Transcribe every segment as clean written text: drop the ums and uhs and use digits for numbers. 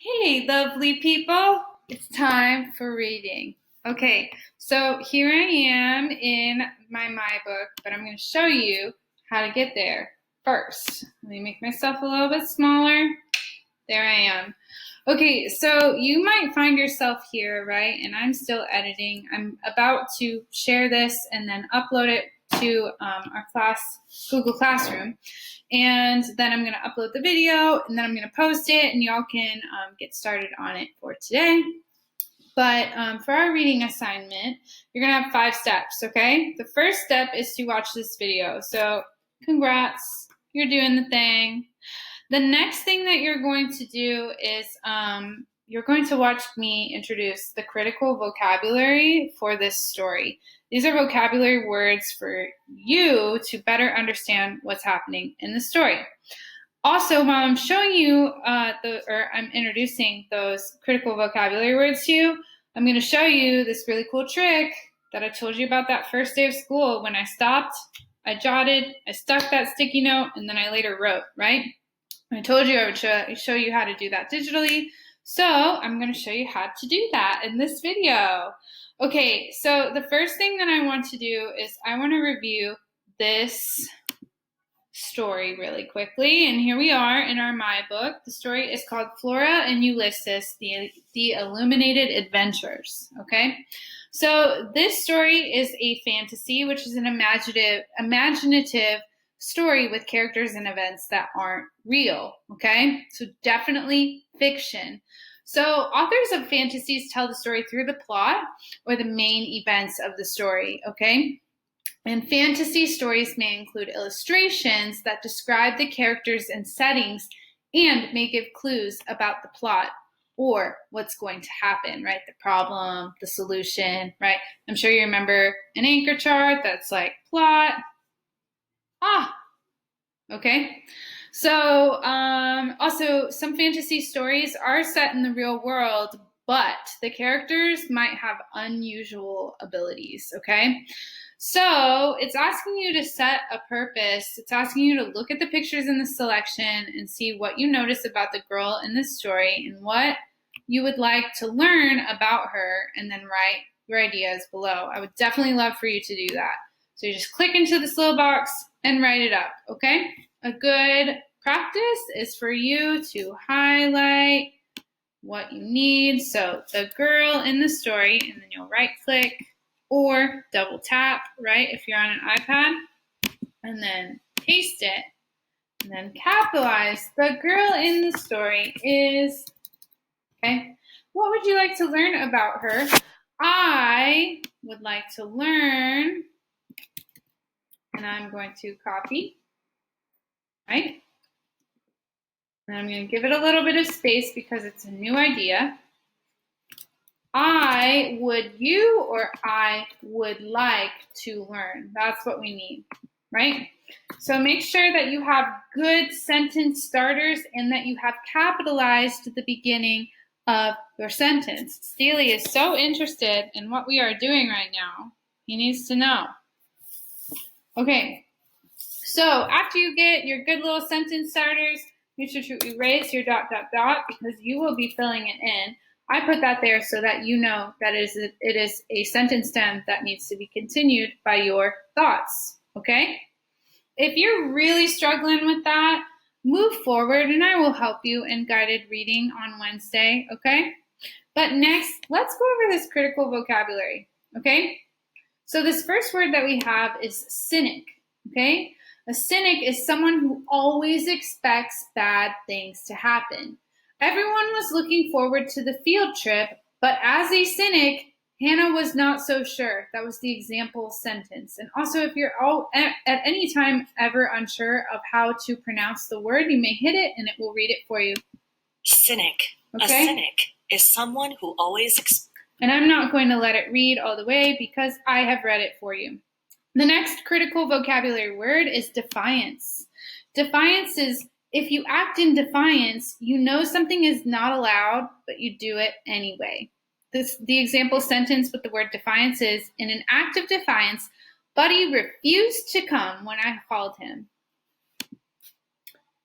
Hey, lovely people. It's time for reading. Okay, so here I am in my book, but I'm going to show you how to get there first. Let me make myself a little bit smaller. There I am. Okay, so you might find yourself here, right? And I'm still editing. I'm about to share this and then upload it to our class, Google Classroom. And then I'm going to upload the video and then I'm going to post it and y'all can get started on it for today. But for our reading assignment, you're going to have 5 steps, okay? The first step is to watch this video. So congrats, you're doing the thing. The next thing that you're going to do is you're going to watch me introduce the critical vocabulary for this story. These are vocabulary words for you to better understand what's happening in the story. Also, while I'm showing you, I'm introducing those critical vocabulary words to you, I'm going to show you this really cool trick that I told you about that first day of school. When I stopped, I jotted, I stuck that sticky note, and then I later wrote, right? I told you I would show you how to do that digitally. So I'm going to show you how to do that in this video. Okay, so the first thing that I want to do is I want to review this story really quickly. And here we are in our My book. The story is called Flora and Ulysses, the Illuminated Adventures. Okay, so this story is a fantasy, which is an imaginative story with characters and events that aren't real. Okay, so definitely fiction. So authors of fantasies tell the story through the plot or the main events of the story. Okay. And fantasy stories may include illustrations that describe the characters and settings and may give clues about the plot or what's going to happen, right? The problem, the solution, right? I'm sure you remember an anchor chart that's like plot. Okay. So also some fantasy stories are set in the real world, but the characters might have unusual abilities, okay? So it's asking you to set a purpose. It's asking you to look at the pictures in the selection and see what you notice about the girl in this story and what you would like to learn about her, and then write your ideas below. I would definitely love for you to do that. So you just click into this little box and write it up, okay? A good practice is for you to highlight what you need. So the girl in the story, and then you'll right click or double tap, right, if you're on an iPad, and then paste it, and then capitalize. The girl in the story is, okay, what would you like to learn about her? I would like to learn, and I'm going to copy, right? And I'm going to give it a little bit of space because it's a new idea. I would like to learn. That's what we need, right? So make sure that you have good sentence starters and that you have capitalized the beginning of your sentence. Steely is so interested in what we are doing right now. He needs to know. Okay, so after you get your good little sentence starters, make sure to erase your ... because you will be filling it in. I put that there so that you know that it is a sentence stem that needs to be continued by your thoughts, okay? If you're really struggling with that, move forward and I will help you in guided reading on Wednesday, okay? But next, let's go over this critical vocabulary, okay? So this first word that we have is cynic, okay? A cynic is someone who always expects bad things to happen. Everyone was looking forward to the field trip, but as a cynic, Hannah was not so sure. That was the example sentence. And also, if you're at any time ever unsure of how to pronounce the word, you may hit it and it will read it for you. Cynic. Okay? A cynic is someone who always... And I'm not going to let it read all the way because I have read it for you. The next critical vocabulary word is defiance. Defiance is if you act in defiance, you know something is not allowed, but you do it anyway. The example sentence with the word defiance is, in an act of defiance, Buddy refused to come when I called him.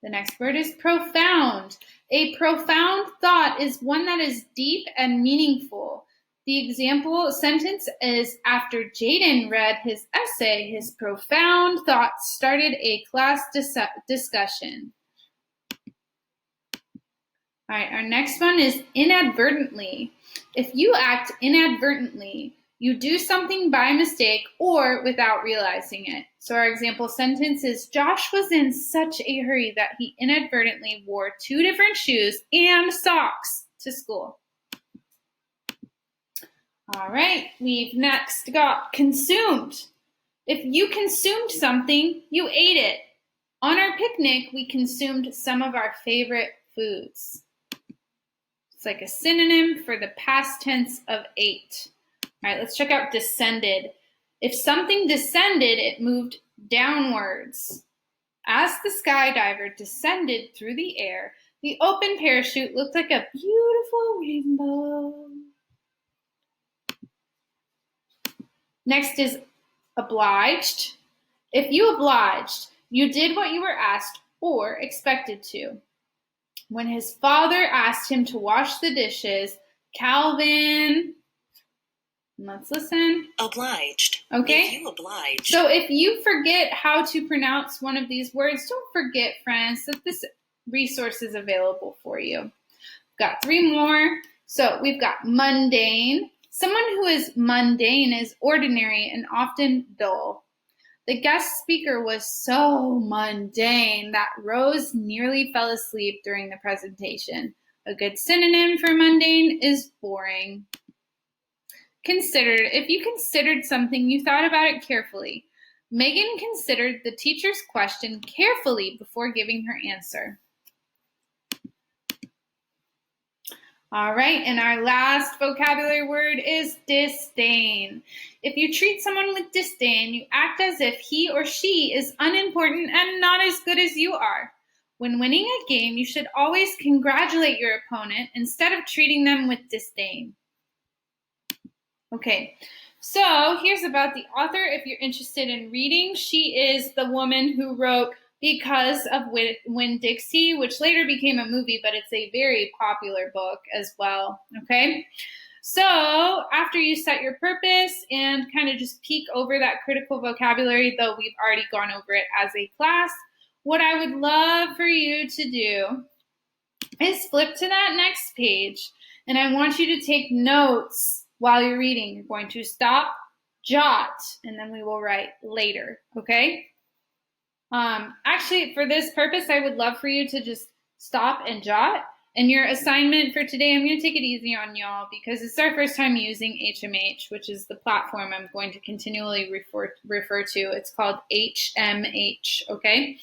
The next word is profound. A profound thought is one that is deep and meaningful. The example sentence is after Jaden read his essay, his profound thoughts started a class discussion. All right, our next one is inadvertently. If you act inadvertently, you do something by mistake or without realizing it. So our example sentence is, Josh was in such a hurry that he inadvertently wore 2 different shoes and socks to school. All right, we've next got consumed. If you consumed something, you ate it. On our picnic, we consumed some of our favorite foods. It's like a synonym for the past tense of ate. All right, let's check out descended. If something descended, it moved downwards. As the skydiver descended through the air, the open parachute looked like a beautiful rainbow. Next is obliged. If you obliged, you did what you were asked or expected to. When his father asked him to wash the dishes, Calvin, let's listen. Obliged. Okay. If you oblige. So if you forget how to pronounce one of these words, don't forget, friends, that this resource is available for you. We've got 3 more. So we've got mundane. Someone who is mundane is ordinary and often dull. The guest speaker was so mundane that Rose nearly fell asleep during the presentation. A good synonym for mundane is boring. Considered. If you considered something, you thought about it carefully. Megan considered the teacher's question carefully before giving her answer. All right, and our last vocabulary word is disdain. If you treat someone with disdain, you act as if he or she is unimportant and not as good as you are. When winning a game, you should always congratulate your opponent instead of treating them with disdain. Okay, so here's about the author if you're interested in reading. She is the woman who wrote Because of Winn-Dixie, which later became a movie, but it's a very popular book as well, okay? So after you set your purpose and kind of just peek over that critical vocabulary, though we've already gone over it as a class, what I would love for you to do is flip to that next page, and I want you to take notes while you're reading. You're going to stop, jot, and then we will write later, okay? Actually, for this purpose, I would love for you to just stop and jot. And your assignment for today, I'm going to take it easy on y'all because it's our first time using HMH, which is the platform I'm going to continually refer to. It's called HMH, okay?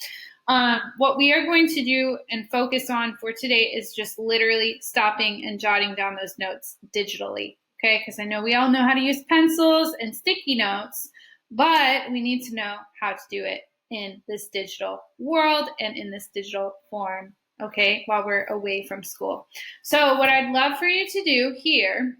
What we are going to do and focus on for today is just literally stopping and jotting down those notes digitally, okay? Because I know we all know how to use pencils and sticky notes, but we need to know how to do it in this digital world and in this digital form, okay, while we're away from school. So what I'd love for you to do here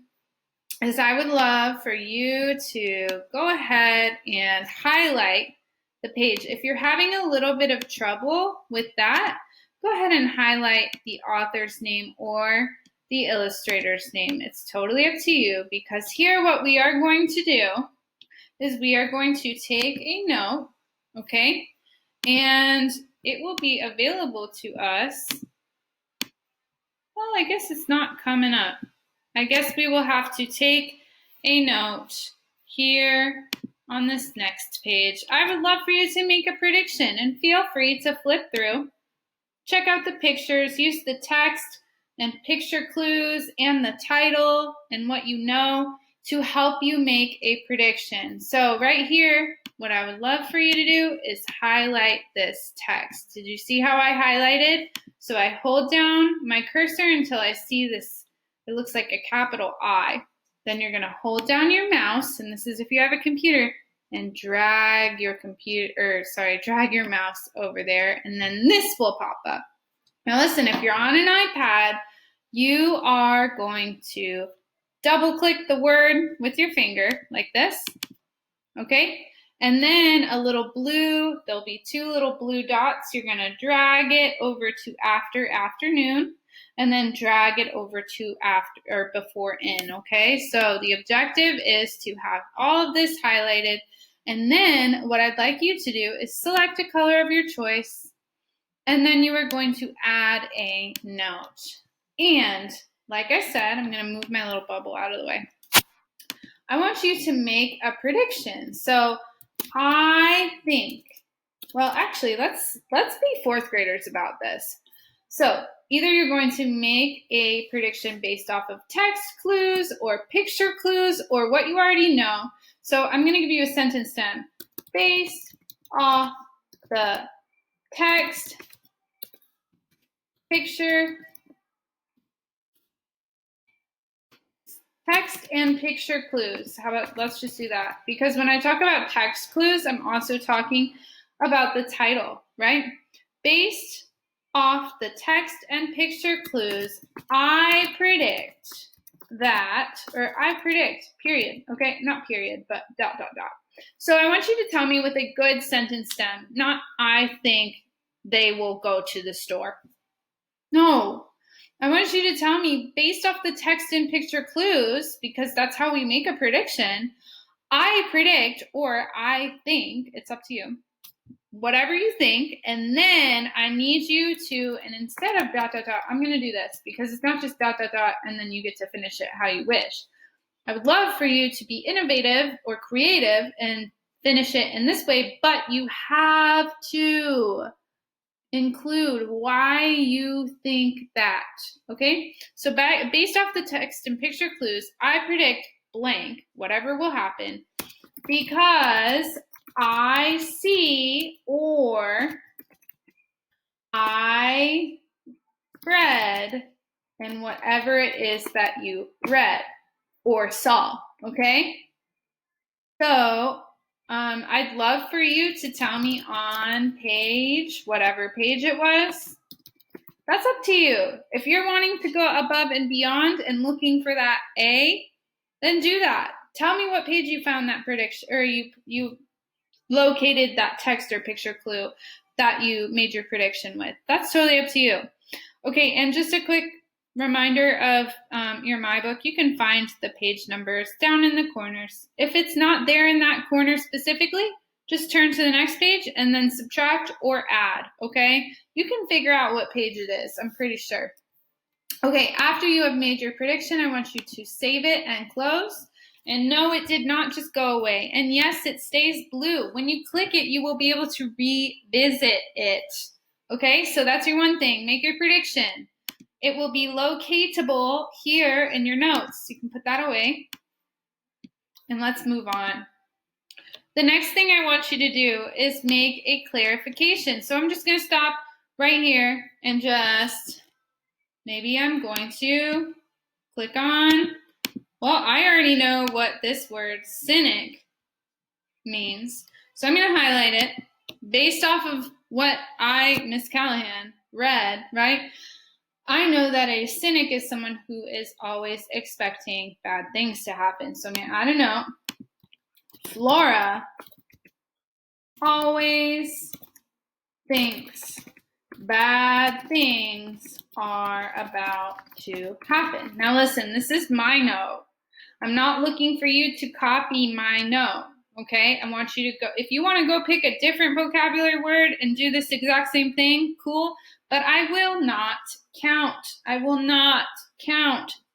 is I would love for you to go ahead and highlight the page. If you're having a little bit of trouble with that, go ahead and highlight the author's name or the illustrator's name. It's totally up to you, because here what we are going to do is we are going to take a note, okay, and it will be available to us. Well, I guess it's not coming up. I guess we will have to take a note here on this next page. I would love for you to make a prediction, and feel free to flip through. Check out the pictures, use the text and picture clues and the title and what you know to help you make a prediction. So right here, what I would love for you to do is highlight this text. Did you see how I highlighted? So I hold down my cursor until I see this, it looks like a capital I. Then you're going to hold down your mouse, and this is if you have a computer, and drag your mouse over there, and then this will pop up. Now listen, if you're on an iPad, you are going to double click the word with your finger like this, okay? And then there'll be 2 little blue dots. You're gonna drag it over to after afternoon. and then drag it over to after or before in, okay? So the objective is to have all of this highlighted, and then what I'd like you to do is select a color of your choice, and then you are going to add a note. And like I said, I'm going to move my little bubble out of the way. I want you to make a prediction. So I think, well, actually, let's be fourth graders about this. So either you're going to make a prediction based off of text clues or picture clues or what you already know. So I'm going to give you a sentence stem based off the text, picture, text and picture clues. How about, let's just do that. Because when I talk about text clues, I'm also talking about the title, right? Based off the text and picture clues, I predict that, or I predict, period. Okay, not period, but ... So I want you to tell me with a good sentence stem, not I think they will go to the store. No. I want you to tell me, based off the text and picture clues, because that's how we make a prediction, I predict or I think, it's up to you, whatever you think, and then I need you to, and instead of ... I'm going to do this because it's not just ... and then you get to finish it how you wish. I would love for you to be innovative or creative and finish it in this way, but you have to include why you think that, okay? So based off the text and picture clues, I predict blank, whatever will happen, because I see or I read, and whatever it is that you read or saw, okay? So I'd love for you to tell me on page, whatever page it was. That's up to you. If you're wanting to go above and beyond and looking for that A, then do that. Tell me what page you found that prediction, or you located that text or picture clue that you made your prediction with. That's totally up to you. Okay, and just a quick reminder of your My Book, you can find the page numbers down in the corners. If it's not there in that corner specifically, just turn to the next page and then subtract or add, okay? You can figure out what page it is, I'm pretty sure. Okay, after you have made your prediction, I want you to save it and close. And no, it did not just go away. And yes, it stays blue. When you click it, you will be able to revisit it. Okay, so that's your one thing. Make your prediction. It will be locatable here in your notes. You can put that away. And let's move on. The next thing I want you to do is make a clarification. So I'm just going to stop right here and just, maybe I'm going to click on, well, I already know what this word cynic means. So I'm going to highlight it based off of what Miss Callahan, read, right? I know that a cynic is someone who is always expecting bad things to happen. So I'm going to add a note. Flora always thinks bad things are about to happen. Now listen, this is my note. I'm not looking for you to copy my note, okay? I want you to go, if you want to go pick a different vocabulary word and do this exact same thing, cool, but I will not count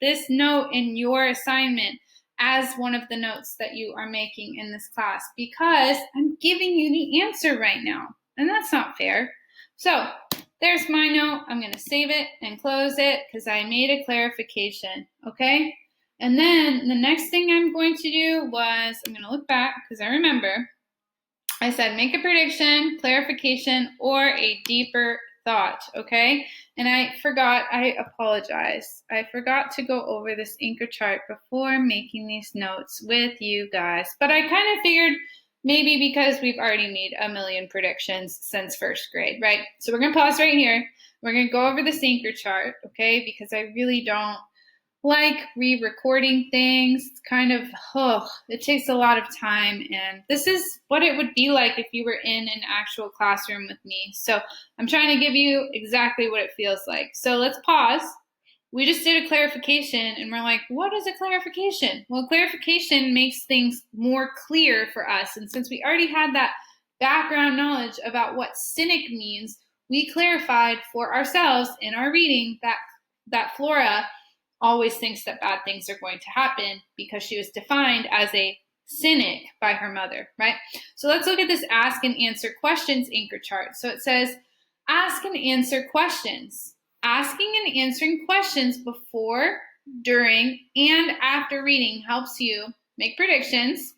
this note in your assignment as one of the notes that you are making in this class because I'm giving you the answer right now, and that's not fair. So there's my note. I'm going to save it and close it because I made a clarification, okay? And then the next thing I'm going to do was, I'm going to look back because I remember I said make a prediction, clarification, or a deeper thought, okay? And I apologize. I forgot to go over this anchor chart before making these notes with you guys. But I kind of figured maybe because we've already made a million predictions since first grade, right? So we're going to pause right here. We're going to go over this anchor chart, okay? Because I really don't like re-recording things. It's kind of, it takes a lot of time. And this is what it would be like if you were in an actual classroom with me. So I'm trying to give you exactly what it feels like. So let's pause. we just did a clarification and we're like, what is a clarification? Well, clarification makes things more clear for us. And since we already had that background knowledge about what cynic means, we clarified for ourselves in our reading that Flora always thinks that bad things are going to happen because she was defined as a cynic by her mother, right? So let's look at this ask and answer questions anchor chart. So it says, ask and answer questions. Asking and answering questions before, during, and after reading helps you make predictions,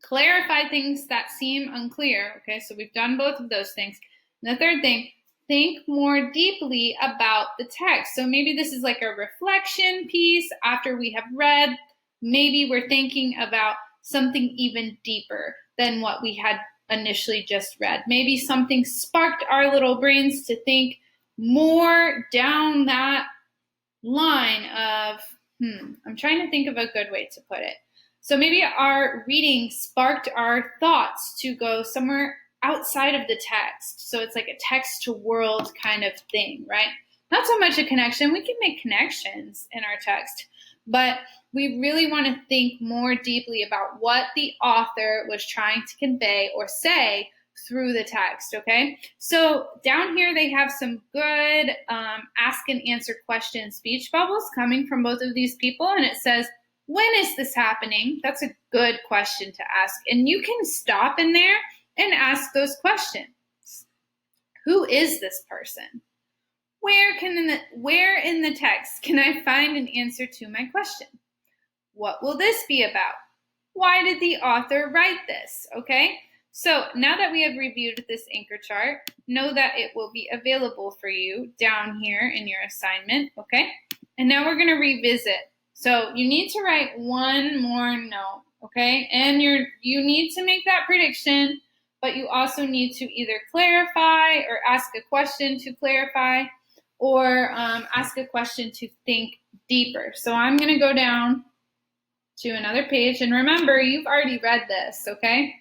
clarify things that seem unclear. Okay, so we've done both of those things. And the third thing, think more deeply about the text. So maybe this is like a reflection piece after we have read. Maybe we're thinking about something even deeper than what we had initially just read. Maybe something sparked our little brains to think more down that line of, I'm trying to think of a good way to put it. So maybe our reading sparked our thoughts to go somewhere outside of the text. So it's like a text to world kind of thing, right? Not so much a connection. We can make connections in our text, but we really want to think more deeply about what the author was trying to convey or say through the text, okay? So down here they have some good ask and answer question speech bubbles coming from both of these people, and it says, when is this happening? That's a good question to ask, and you can stop in there and ask those questions. Who is this person? Where in the text can I find an answer to my question? What will this be about? Why did the author write this? Okay? So now that we have reviewed this anchor chart, know that it will be available for you down here in your assignment, okay? And now we're going to revisit. So you need to write one more note, okay? And you need to make that prediction, but you also need to either clarify or ask a question to clarify, or ask a question to think deeper. So I'm going to go down to another page, and remember, you've already read this, okay?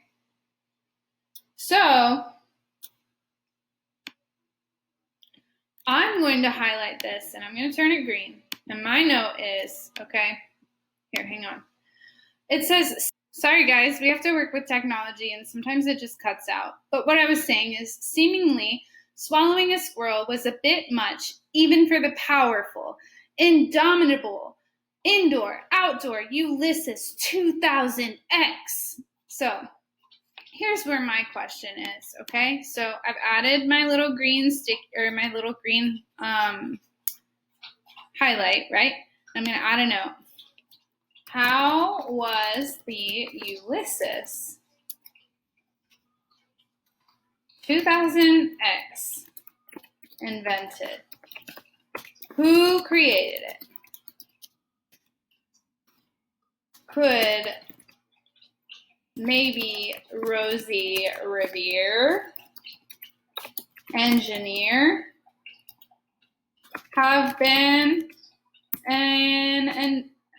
So I'm going to highlight this, and I'm going to turn it green. And my note is, okay, here, hang on. It says, sorry guys, we have to work with technology, and sometimes it just cuts out. But what I was saying is, seemingly, swallowing a squirrel was a bit much, even for the powerful, indomitable, indoor, outdoor, Ulysses 2000X. So here's where my question is, okay? So I've added my little green stick, or my little green highlight, right? I'm going to add a note. How was the Ulysses 2000X invented? Who created it? Could maybe Rosie Revere, engineer, have been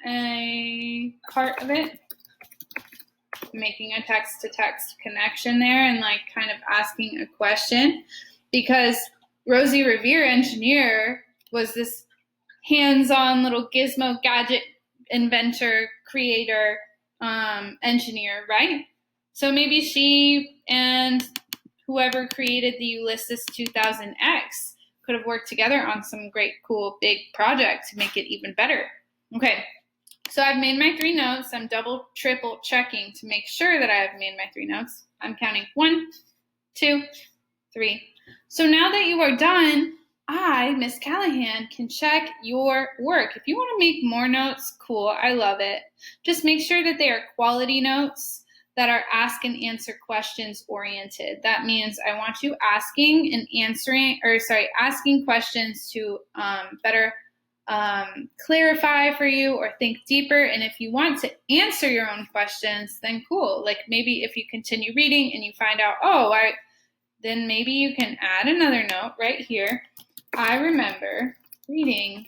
a part of it? Making a text-to-text connection there and like kind of asking a question, because Rosie Revere, engineer, was this hands-on little gizmo gadget inventor, creator, engineer, right? So maybe she and whoever created the Ulysses 2000X could have worked together on some great, cool, big project to make it even better. Okay, so I've made my 3 notes. I'm double, triple checking to make sure that I have made my 3 notes. I'm counting 1, 2, 3. So now that you are done, I, Miss Callahan, can check your work. If you want to make more notes, cool, I love it. Just make sure that they are quality notes that are ask and answer questions oriented. That means I want you asking and answering, asking questions to better clarify for you or think deeper. And if you want to answer your own questions, then cool. Like maybe if you continue reading and you find out, then maybe you can add another note right here. I remember reading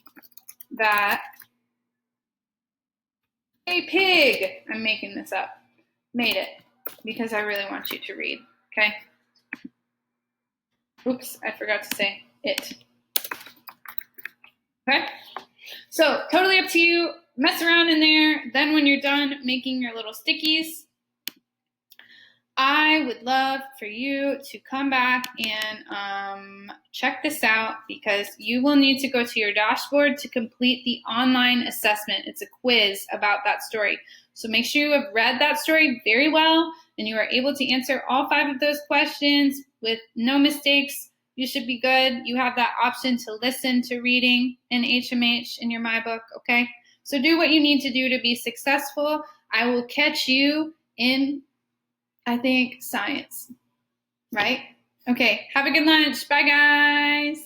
that a pig, I'm making this up, made it, because I really want you to read, okay? Oops, I forgot to say it. Okay? So totally up to you. Mess around in there. Then when you're done making your little stickies, I would love for you to come back and check this out, because you will need to go to your dashboard to complete the online assessment. It's a quiz about that story. So make sure you have read that story very well and you are able to answer all 5 of those questions with no mistakes. You should be good. You have that option to listen to reading in HMH in your My Book, okay? So do what you need to do to be successful. I will catch you in, I think, science, right? Okay, have a good lunch. Bye, guys.